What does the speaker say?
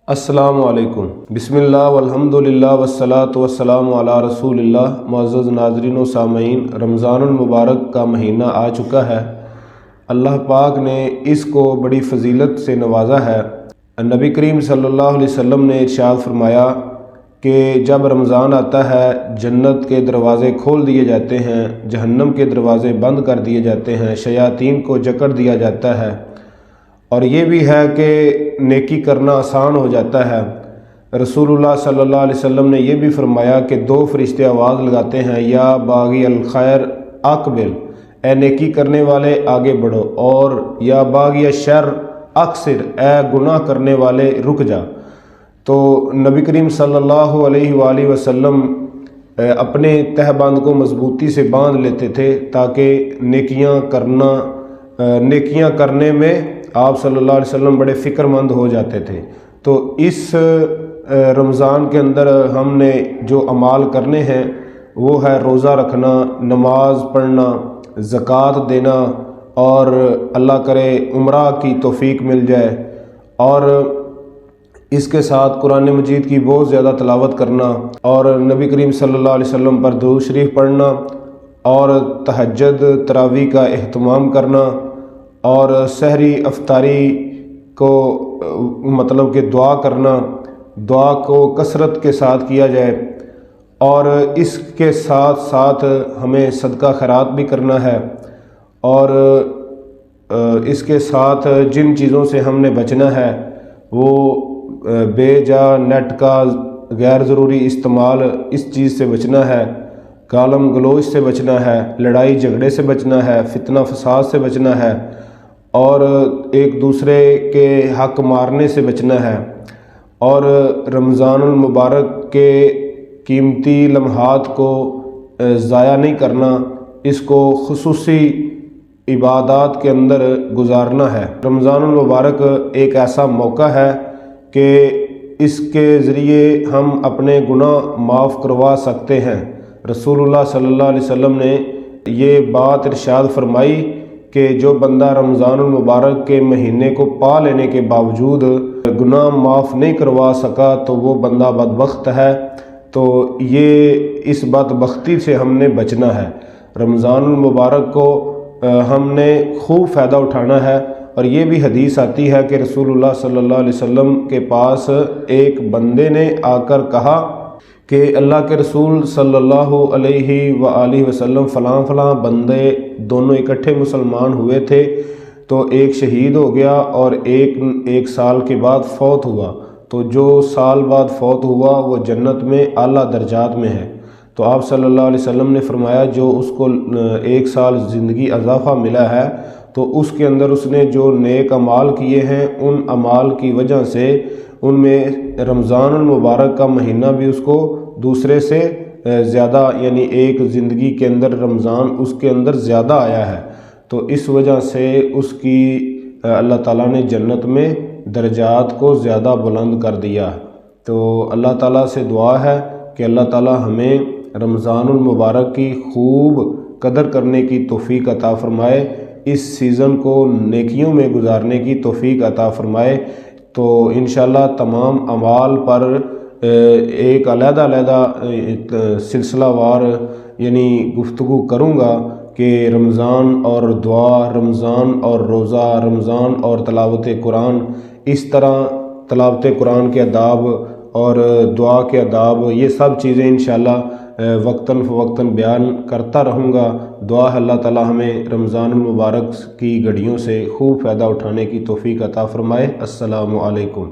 السلام علیکم، بسم اللہ والحمدللہ والصلاۃ والسلام علی رسول اللہ۔ معزز ناظرین و سامعین، رمضان المبارک کا مہینہ آ چکا ہے۔ اللہ پاک نے اس کو بڑی فضیلت سے نوازا ہے۔ نبی کریم صلی اللہ علیہ وسلم نے ارشاد فرمایا کہ جب رمضان آتا ہے جنت کے دروازے کھول دیے جاتے ہیں، جہنم کے دروازے بند کر دیے جاتے ہیں، شیاطین کو جکڑ دیا جاتا ہے، اور یہ بھی ہے کہ نیکی کرنا آسان ہو جاتا ہے۔ رسول اللہ صلی اللہ علیہ وسلم نے یہ بھی فرمایا کہ دو فرشتے آواز لگاتے ہیں، یا باغی الخیر اقبل، اے نیکی کرنے والے آگے بڑھو، اور یا باغی الشر اقصر، اے گناہ کرنے والے رک جا۔ تو نبی کریم صلی اللہ علیہ وآلہ وسلم اپنے تہ بند کو مضبوطی سے باندھ لیتے تھے تاکہ نیکیاں کرنے میں آپ صلی اللہ علیہ وسلم بڑے فکر مند ہو جاتے تھے۔ تو اس رمضان کے اندر ہم نے جو اعمال کرنے ہیں وہ ہے روزہ رکھنا، نماز پڑھنا، زکوٰۃ دینا، اور اللہ کرے عمرہ کی توفیق مل جائے، اور اس کے ساتھ قرآن مجید کی بہت زیادہ تلاوت کرنا، اور نبی کریم صلی اللہ علیہ وسلم پر درود شریف پڑھنا، اور تہجد تراویح کا اہتمام کرنا، اور سحری افطاری کو مطلب کہ دعا کرنا، دعا کو کثرت کے ساتھ کیا جائے، اور اس کے ساتھ ساتھ ہمیں صدقہ خیرات بھی کرنا ہے، اور اس کے ساتھ جن چیزوں سے ہم نے بچنا ہے وہ بے جا نیٹ کا غیر ضروری استعمال، اس چیز سے بچنا ہے، گالم گلوچ سے بچنا ہے، لڑائی جھگڑے سے بچنا ہے، فتنہ فساد سے بچنا ہے، اور ایک دوسرے کے حق مارنے سے بچنا ہے، اور رمضان المبارک کے قیمتی لمحات کو ضائع نہیں کرنا، اس کو خصوصی عبادات کے اندر گزارنا ہے۔ رمضان المبارک ایک ایسا موقع ہے کہ اس کے ذریعے ہم اپنے گناہ معاف کروا سکتے ہیں۔ رسول اللہ صلی اللہ علیہ وسلم نے یہ بات ارشاد فرمائی کہ جو بندہ رمضان المبارک کے مہینے کو پا لینے کے باوجود گناہ معاف نہیں کروا سکا تو وہ بندہ بدبخت ہے۔ تو یہ اس بدبختی سے ہم نے بچنا ہے۔ رمضان المبارک کو ہم نے خوب فائدہ اٹھانا ہے، اور یہ بھی حدیث آتی ہے کہ رسول اللہ صلی اللہ علیہ وسلم کے پاس ایک بندے نے آ کر کہا کہ اللہ کے رسول صلی اللہ علیہ وآلہ وسلم فلاں فلاں بندے دونوں اکٹھے مسلمان ہوئے تھے، تو ایک شہید ہو گیا اور ایک سال کے بعد فوت ہوا، تو جو سال بعد فوت ہوا وہ جنت میں اعلیٰ درجات میں ہے۔ تو آپ صلی اللہ علیہ وسلم نے فرمایا جو اس کو 1 سال زندگی اضافہ ملا ہے تو اس کے اندر اس نے جو نیک اعمال کیے ہیں ان اعمال کی وجہ سے ان میں رمضان المبارک کا مہینہ بھی اس کو دوسرے سے زیادہ، یعنی ایک زندگی کے اندر رمضان اس کے اندر زیادہ آیا ہے، تو اس وجہ سے اس کی اللہ تعالیٰ نے جنت میں درجات کو زیادہ بلند کر دیا۔ تو اللہ تعالیٰ سے دعا ہے کہ اللہ تعالیٰ ہمیں رمضان المبارک کی خوب قدر کرنے کی توفیق عطا فرمائے، اس سیزن کو نیکیوں میں گزارنے کی توفیق عطا فرمائے۔ تو انشاءاللہ تمام اعمال پر ایک علیحدہ سلسلہ وار یعنی گفتگو کروں گا کہ رمضان اور دعا، رمضان اور روزہ، رمضان اور تلاوت قرآن، اس طرح تلاوت قرآن کے آداب اور دعا کے آداب، یہ سب چیزیں انشاءاللہ وقتاً فوقتاً بیان کرتا رہوں گا۔ دعا ہے اللہ تعالی ہمیں رمضان المبارک کی گھڑیوں سے خوب فائدہ اٹھانے کی توفیق عطا فرمائے۔ السلام علیکم۔